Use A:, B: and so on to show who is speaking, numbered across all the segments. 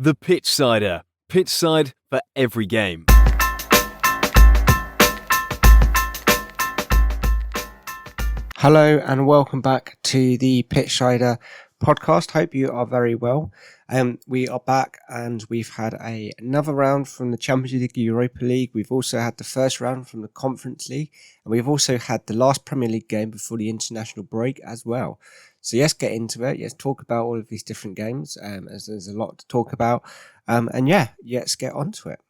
A: The Pitchsider. Pitchside for every game.
B: Hello and welcome back to the Pitchsider Podcast. Hope you are very well. We are back and we've had another round from the Champions League, Europa League. We've also had the first round from the Conference League, and we've also had the last Premier League game before the international break as well. So let's get into it. Let's talk about all of these different games, as there's a lot to talk about. Let's get on to it.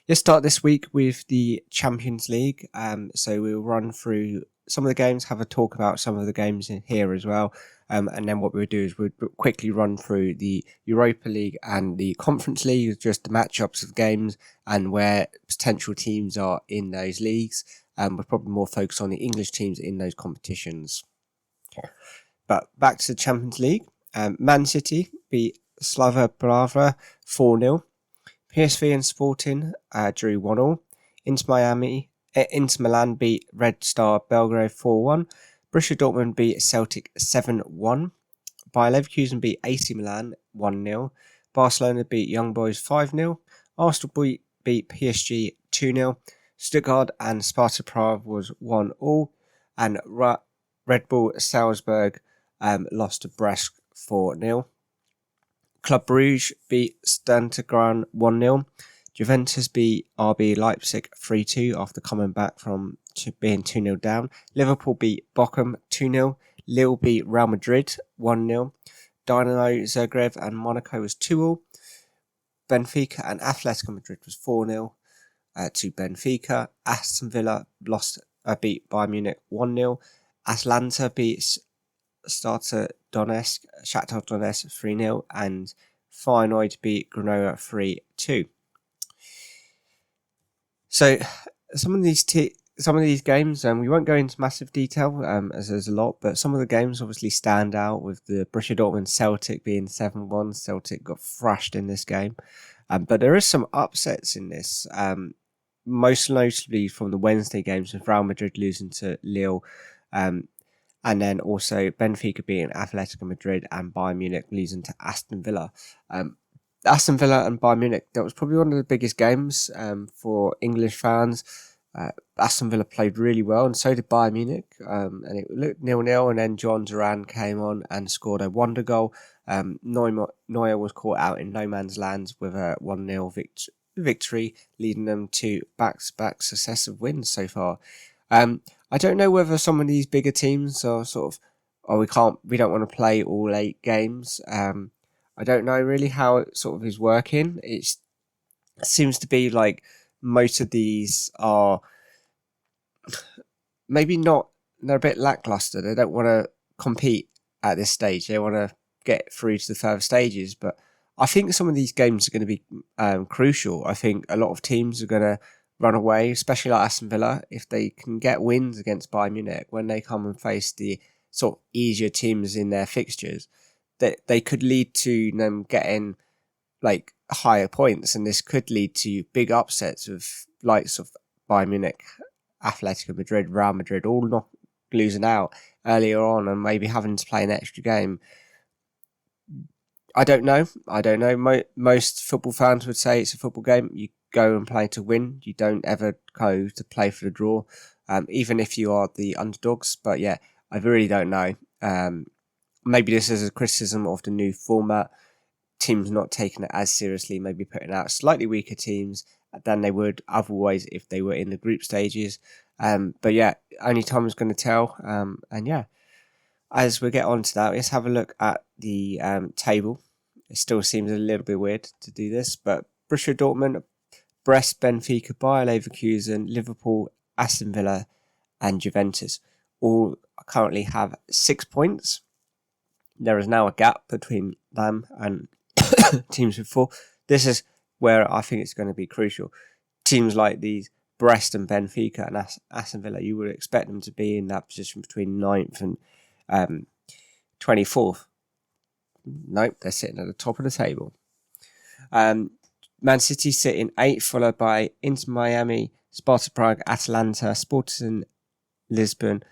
B: Let's start this week with the Champions League. So we'll run through some of the games, have a talk about some of the games in here as well. And then what we'll do is we'll quickly run through the Europa League and the Conference League, just the matchups of games and where potential teams are in those leagues. We'll probably more focus on the English teams in those competitions. But back to the Champions League. Man City beat Slavia Praha 4-0. PSV and Sporting drew 1-1. Inter Milan beat Red Star Belgrade 4-1. Borussia Dortmund beat Celtic 7-1. Bayer Leverkusen beat AC Milan 1-0. Barcelona beat Young Boys 5-0. Arsenal beat PSG 2-0. Stuttgart and Sparta Prague was 1-1. And Red Bull Salzburg lost to Brest 4-0. Club Brugge beat Stade Rennes 1-0. Juventus beat RB Leipzig 3-2 after coming back from being 2-0 down. Liverpool beat Bochum 2-0. Lille beat Real Madrid 1-0. Dynamo Zagreb and Monaco was 2-2. Benfica and Atletico Madrid was 4-0 to Benfica. Aston Villa beat Bayern Munich 1-0. Atalanta beat Shakhtar Donetsk 3-0 and Feyenoord beat Grenoble 3-2. So some of these games, we won't go into massive detail as there's a lot, but some of the games obviously stand out with the Borussia Dortmund Celtic being 7-1. Celtic got thrashed in this game, but there is some upsets in this, most notably from the Wednesday games with Real Madrid losing to Lille. And then also Benfica beating Atletico Madrid and Bayern Munich losing to Aston Villa. Aston Villa and Bayern Munich, that was probably one of the biggest games for English fans. Aston Villa played really well and so did Bayern Munich. And it looked 0-0 and then John Duran came on and scored a wonder goal. Neuer was caught out in no man's land with a 1-0 victory, leading them to back-to-back successive wins so far. I don't know whether some of these bigger teams are sort of, we don't want to play all 8 games. I don't know really how it sort of is working. It seems to be like most of these are maybe not, they're a bit lackluster. They don't want to compete at this stage. They want to get through to the further stages. But I think some of these games are going to be crucial. I think a lot of teams are going to run away, especially like Aston Villa, if they can get wins against Bayern Munich when they come and face the sort of easier teams in their fixtures, that they could lead to them getting like higher points, and this could lead to big upsets with likes of Bayern Munich, Atletico Madrid, Real Madrid, all not losing out earlier on and maybe having to play an extra game. I don't know. Most football fans would say it's a football game. You go and play to win. You don't ever go to play for the draw, even if you are the underdogs. But yeah, I really don't know. Maybe this is a criticism of the new format. Teams not taking it as seriously, maybe putting out slightly weaker teams than they would otherwise if they were in the group stages. But yeah, only time is going to tell. And yeah, as we get on to that, let's have a look at the table. It still seems a little bit weird to do this, but Borussia Dortmund, Brest, Benfica, Bayer Leverkusen, Liverpool, Aston Villa and Juventus all currently have 6 points. There is now a gap between them and teams with 4. This is where I think it's going to be crucial. Teams like these, Brest and Benfica and Aston Villa, you would expect them to be in that position between 9th and 24th. Nope, they're sitting at the top of the table. Man City sitting 8th, followed by Inter Miami, Sparta Prague, Atalanta, Sporting Lisbon,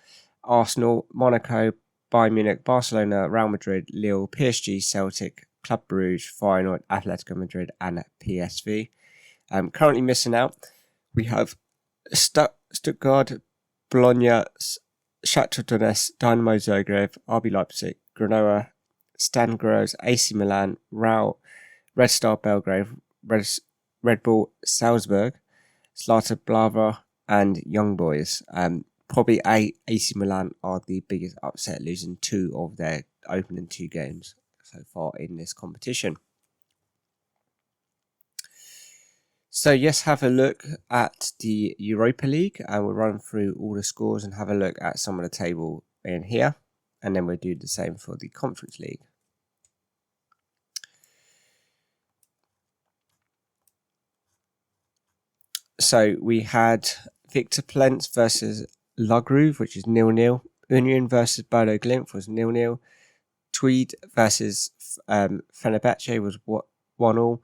B: Arsenal, Monaco, Bayern Munich, Barcelona, Real Madrid, Lille, PSG, Celtic, Club Brugge, Feyenoord, Atletico Madrid, and PSV. Currently missing out, we have Stuttgart, Bologna, Shakhtar Donetsk, Dynamo Zagreb, RB Leipzig, Genoa, Stan Gros, AC Milan, Red Star Belgrade, Red Bull Salzburg, Slata Blava, and Young Boys. Probably AC Milan are the biggest upset, losing 2 of their opening 2 games so far in this competition. So yes, have a look at the Europa League, and we'll run through all the scores and have a look at some of the table in here, and then we'll do the same for the Conference League. So we had Victor Plent versus Lagrove, which is 0-0. Union versus Bodo Glimt was 0-0. Tweed versus Fenerbahce was 1-1.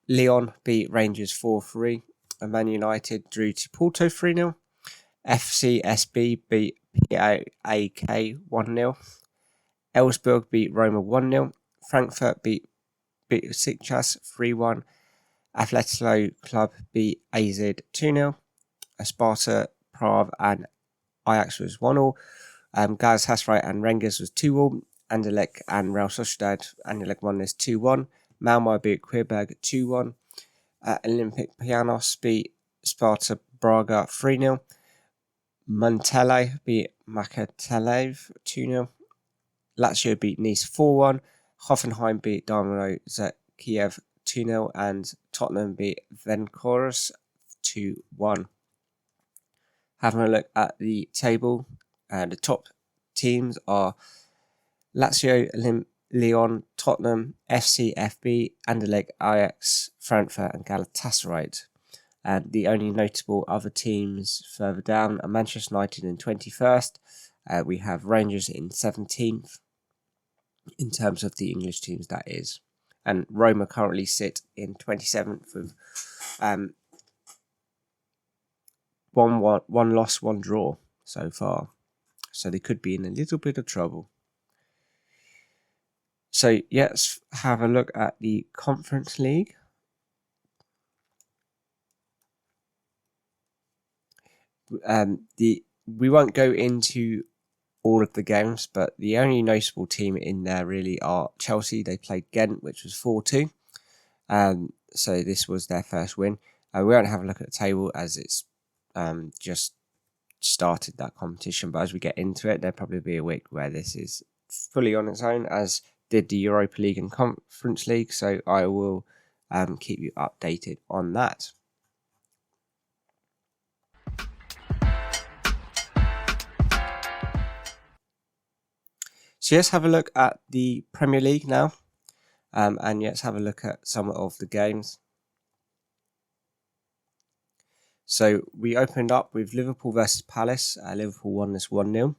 B: Lyon beat Rangers 4-3. And Man United drew to Porto 3-0. FCSB beat PAOK 1-0. Elfsborg beat Roma 1-0. Frankfurt beat Besiktas 3-1. Atletico Club beat AZ 2-0. Sparta Prague and Ajax was 1-0. Galatasaray and Rangers was 2-1. Anderlecht and Real Sociedad, Anderlecht won this 2-1. Malmo beat Quebec 2-1. Olympic Pianos beat Sparta Braga 3-0. Montella beat Makatelev 2-0. Lazio beat Nice 4-1. Hoffenheim beat Dynamo Kiev 2-0. And Tottenham beat Vancouras 2-1. Having a look at the table, the top teams are Lazio, Lyon, Tottenham, FCFB, Anderlecht, Ajax, Frankfurt and Galatasaray. And the only notable other teams further down are Manchester United in 21st. We have Rangers in 17th, in terms of the English teams, that is. And Roma currently sit in 27th with one loss, 1 draw so far. So they could be in a little bit of trouble. So let's have a look at the Conference League. We won't go into all of the games, but the only notable team in there really are Chelsea. They played Ghent, which was 4-2. So this was their first win. We won't have a look at the table as it's just started that competition, but as we get into it, there'll probably be a week where this is fully on its own, as did the Europa League and Conference League, so I will keep you updated on that. So let's have a look at the Premier League now, and let's have a look at some of the games. So we opened up with Liverpool versus Palace. Liverpool won this 1-0.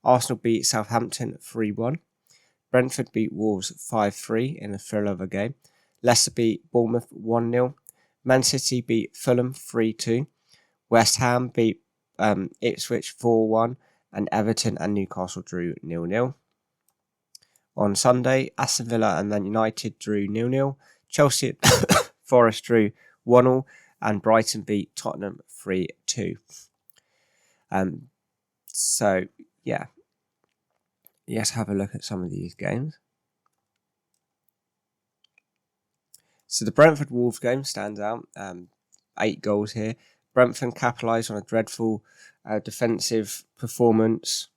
B: Arsenal beat Southampton 3-1. Brentford beat Wolves 5-3 in a thrill of a game. Leicester beat Bournemouth 1-0. Man City beat Fulham 3-2. West Ham beat Ipswich 4-1. And Everton and Newcastle drew 0-0. On Sunday, Aston Villa and Man United drew 0-0. Chelsea and Forest drew 1-0. And Brighton beat Tottenham 3-2. So, yeah. Let's have a look at some of these games. So the Brentford Wolves game stands out. 8 goals here. Brentford capitalised on a dreadful defensive performance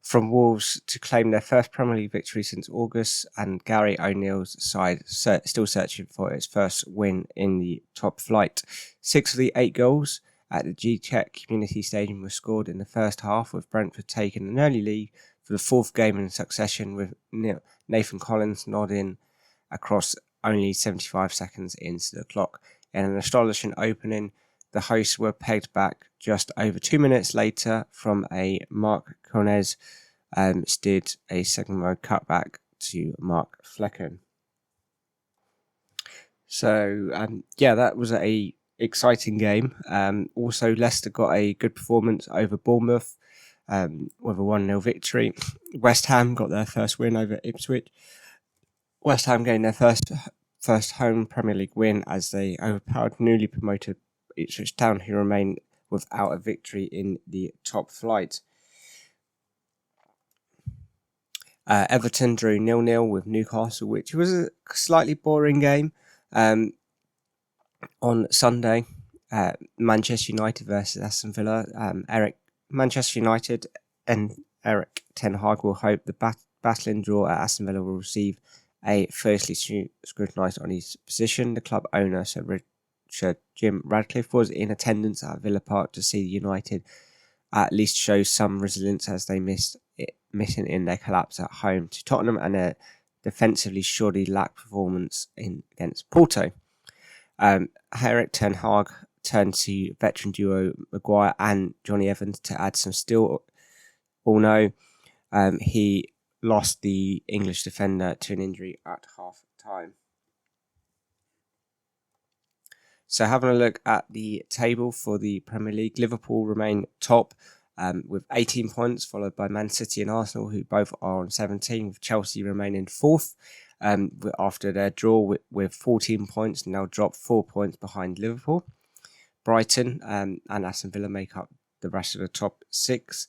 B: from Wolves to claim their first Premier League victory since August, and Gary O'Neill's side still searching for its first win in the top flight. 6 of the 8 goals at the G-Tech Community Stadium were scored in the first half, with Brentford taking an early lead for the 4th game in succession, with Nathan Collins nodding across only 75 seconds into the clock. In an astonishing opening, the hosts were pegged back just over 2 minutes later from a Mark Conez steered a second row cutback to Mark Flecken. So, that was a exciting game. Also, Leicester got a good performance over Bournemouth. with a 1-0 victory. West Ham got their first win over Ipswich. West Ham gained their first home Premier League win as they overpowered newly promoted Ipswich Town, who remain without a victory in the top flight. Everton drew 0-0 with Newcastle, which was a slightly boring game. On Sunday, Manchester United versus Aston Villa. Manchester United and Eric Ten Hag will hope the battling draw at Aston Villa will receive a fiercely scrutinised on his position. The club owner, Sir Jim Radcliffe, was in attendance at Villa Park to see United at least show some resilience as they missing in their collapse at home to Tottenham and a defensively shoddy lack performance against Porto. Eric Ten Hag turned to veteran duo Maguire and Johnny Evans to add some steel. Although he lost the English defender to an injury at half time. So having a look at the table for the Premier League, Liverpool remain top with 18 points, followed by Man City and Arsenal, who both are on 17, with Chelsea remaining fourth after their draw with 14 points, now dropped 4 points behind Liverpool. Brighton and Aston Villa make up the rest of the top six,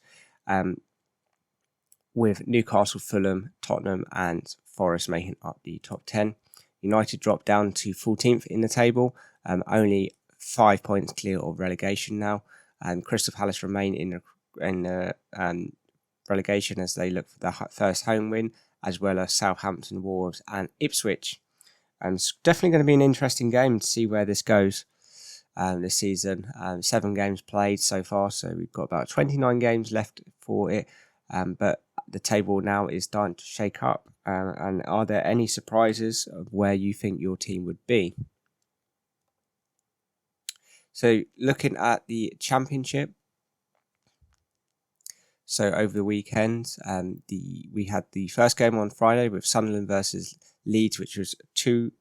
B: with Newcastle, Fulham, Tottenham and Forest making up the top 10. United dropped down to 14th in the table, only 5 points clear of relegation now. Crystal Palace remain in relegation as they look for their first home win, as well as Southampton, Wolves and Ipswich. It's definitely going to be an interesting game to see where this goes this season. 7 games played so far, so we've got about 29 games left for it. But the table now is starting to shake up. And are there any surprises of where you think your team would be? So looking at the Championship, so over the weekend, we had the first game on Friday with Sunderland versus Leeds, which was 2-2.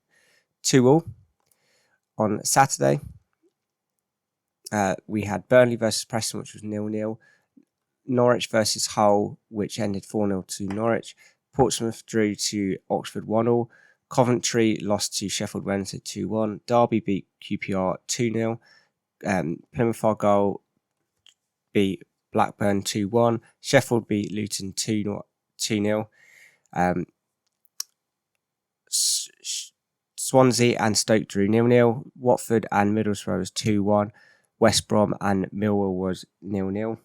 B: On Saturday, we had Burnley versus Preston, which was 0-0. Norwich versus Hull, which ended 4-0 to Norwich. Portsmouth drew to Oxford 1-0. Coventry lost to Sheffield Wednesday 2-1. Derby beat QPR 2-0. Plymouth Argyle beat Blackburn 2-1. Sheffield beat Luton 2-0. Swansea and Stoke drew 0-0. Watford and Middlesbrough was 2-1. West Brom and Millwall was 0-0.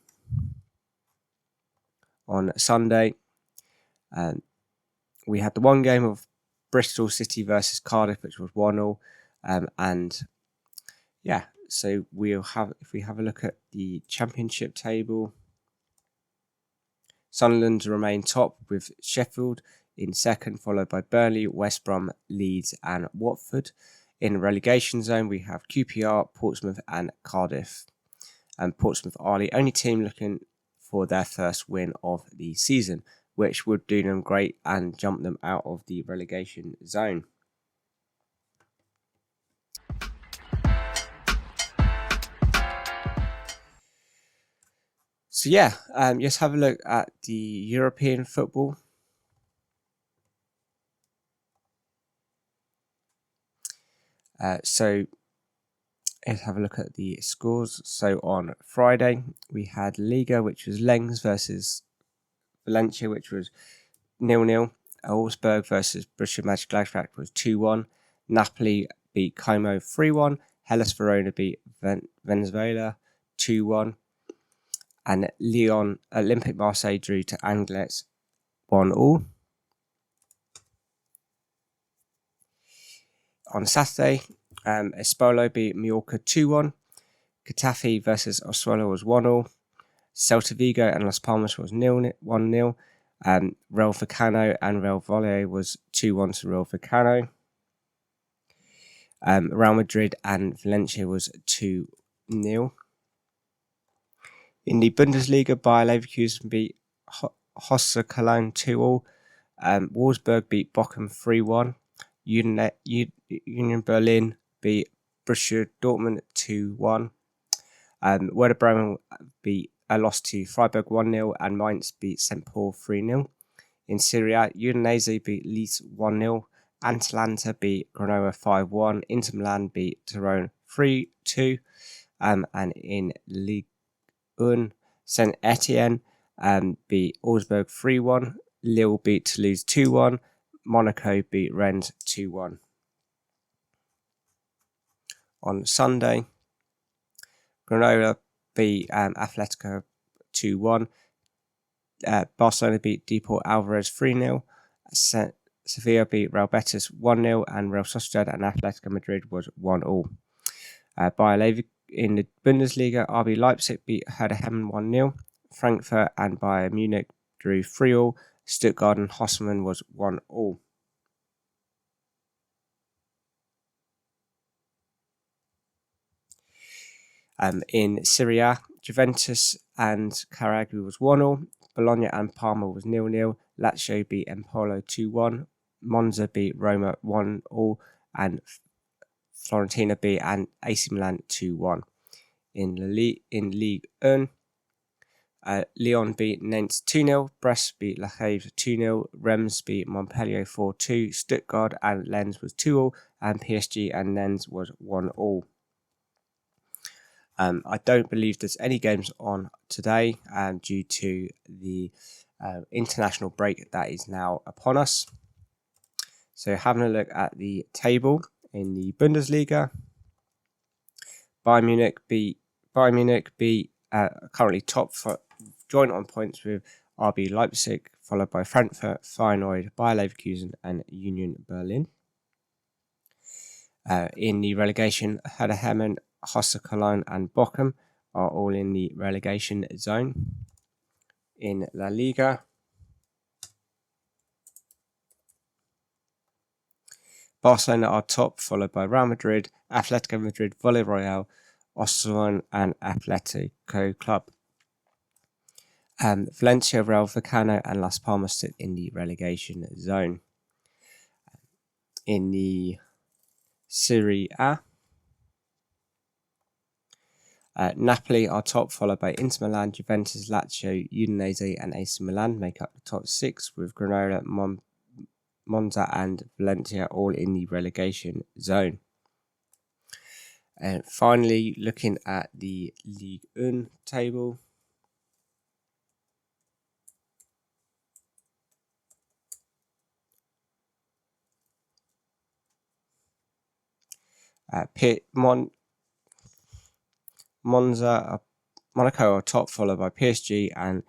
B: On Sunday, we had the one game of Bristol City versus Cardiff, which was 1-0. So if we have a look at the Championship table, Sunderland remain top with Sheffield in second, followed by Burnley, West Brom, Leeds and Watford. In the relegation zone, we have QPR, Portsmouth and Cardiff. And Portsmouth are the only team looking for their first win of the season, which would do them great and jump them out of the relegation zone. So just have a look at the European football. So let's have a look at the scores. So on Friday, we had Liga, which was Lens versus Valencia, which was 0-0. Augsburg versus Borussia Mönchengladbach was 2-1. Napoli beat Como 3-1. Hellas Verona beat Venezuela 2-1. And Lyon Olympic Marseille drew to Anglet 1-1. On Saturday, Espolo beat Mallorca 2-1. Getafe versus Osasuna was 1-0. Celta Vigo and Las Palmas was 1-0. Real Vallecano and Real Valle was 2-1 to Real Vallecano. Real Madrid and Valencia was 2-0. In the Bundesliga, Bayer Leverkusen beat Hossa Cologne 2-0. Wolfsburg beat Bochum 3-1. Union Berlin beat Borussia Dortmund 2-1. Werder Bremen beat lost to Freiburg 1-0 and Mainz beat St. Paul 3-0. In Serie A, Udinese beat Lecce 1-0. Atalanta beat Genoa 5-1. Inter Milan beat Torino 3-2. And in Ligue 1, Saint Etienne beat Augsburg 3-1. Lille beat Toulouse 2-1. Monaco beat Rennes 2-1. On Sunday, Grenoble beat Atletico 2-1. Barcelona beat Deportivo Alvarez 3-0. Sevilla beat Real Betis 1-0, and Real Sociedad and Atletico Madrid was 1-1. In the Bundesliga, RB Leipzig beat Werder Bremen 1-0. Frankfurt and Bayern Munich drew 3-3. Stuttgart and Hoffenheim was 1-1. In Serie A, Juventus and Cagliari was 1-1. Bologna and Parma was 0-0. Lazio beat Empoli 2-1. Monza beat Roma 1-1. And Fiorentina beat AC Milan 2-1. In Ligue 1, Lyon beat Nantes 2-0. Brest beat Le Havre 2-0. Reims beat Montpellier 4-2. Stuttgart and Lens was 2-0. And PSG and Lens was 1-1. I don't believe there's any games on today due to the international break that is now upon us. So having a look at the table in the Bundesliga, Bayern Munich beat currently top for joint on points with RB Leipzig, followed by Frankfurt, Feyenoord, Bayer Leverkusen and Union Berlin. In the relegation, Werder Bremen, Hasse Cologne and Bochum are all in the relegation zone. In La Liga, Barcelona are top, followed by Real Madrid, Atletico Madrid, Villarreal, Osasuna and Atletico Club. Valencia, Real Vallecano and Las Palmas sit in the relegation zone. In the Serie A, Napoli are top, followed by Inter Milan, Juventus, Lazio, Udinese and AC Milan make up the top 6, with Grenoble, Monza and Valencia all in the relegation zone. And finally, looking at the Ligue 1 table, Monaco are top, followed by PSG and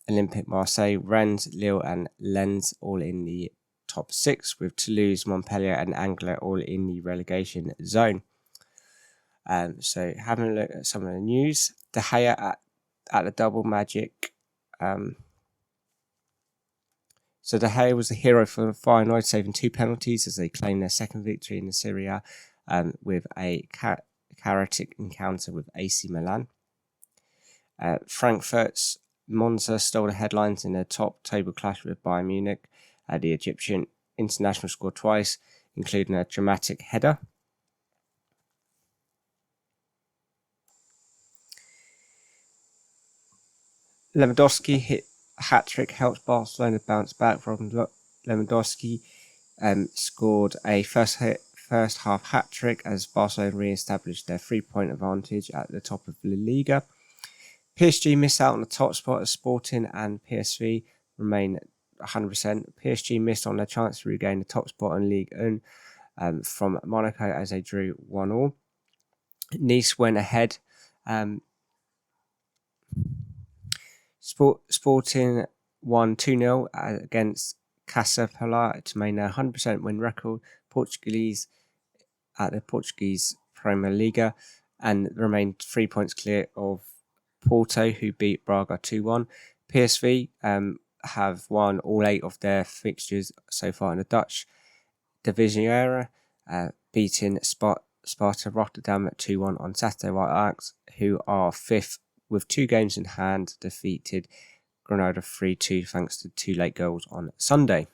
B: Olympique Marseille, Rennes, Lille and Lens all in the top 6, with Toulouse, Montpellier and Angers all in the relegation zone. So having a look at some of the news, De Gea at the double magic. So De Gea was the hero for Feyenoord, saving 2 penalties as they claim their second victory in the Serie A with a chaotic encounter with AC Milan. Frankfurt's Monza stole the headlines in a top table clash with Bayern Munich. The Egyptian international scored twice, including a dramatic header. Lewandowski hit a hat-trick, helped Barcelona bounce back. Lewandowski scored a first half hat-trick as Barcelona re-established their 3-point advantage at the top of La Liga. PSG missed out on the top spot as Sporting and PSV remain 100%. PSG missed on their chance to regain the top spot in Ligue 1 from Monaco as they drew 1-1. Nice went ahead. Sporting won 2-0 against Casapala to maintain a 100% win record. Portuguese at the Portuguese Premier Liga and remained 3 points clear of Porto, who beat Braga 2-1. PSV have won all 8 of their fixtures so far in the Dutch Division, beating Sparta Rotterdam at 2-1 on Saturday, while Ajax, who are 5th with 2 games in hand, defeated Granada 3-2 thanks to 2 late goals on Sunday.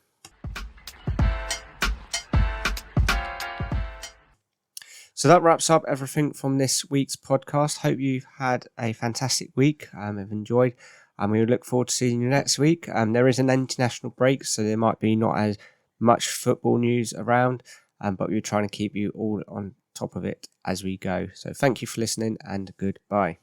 B: So So that wraps up everything from this week's podcast. Hope you've had a fantastic week. Have enjoyed. And we look forward to seeing you next week. There is an international break, so there might be not as much football news around, but we're trying to keep you all on top of it as we go. So thank you for listening, and goodbye.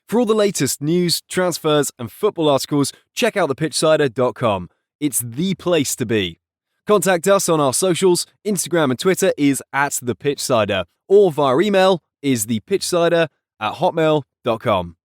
A: For all the latest news, transfers, and football articles, check out thepitchsider.com. It's the place to be. Contact us on our socials. Instagram and Twitter is @thepitchsider, or via email is thepitchsider@hotmail.com.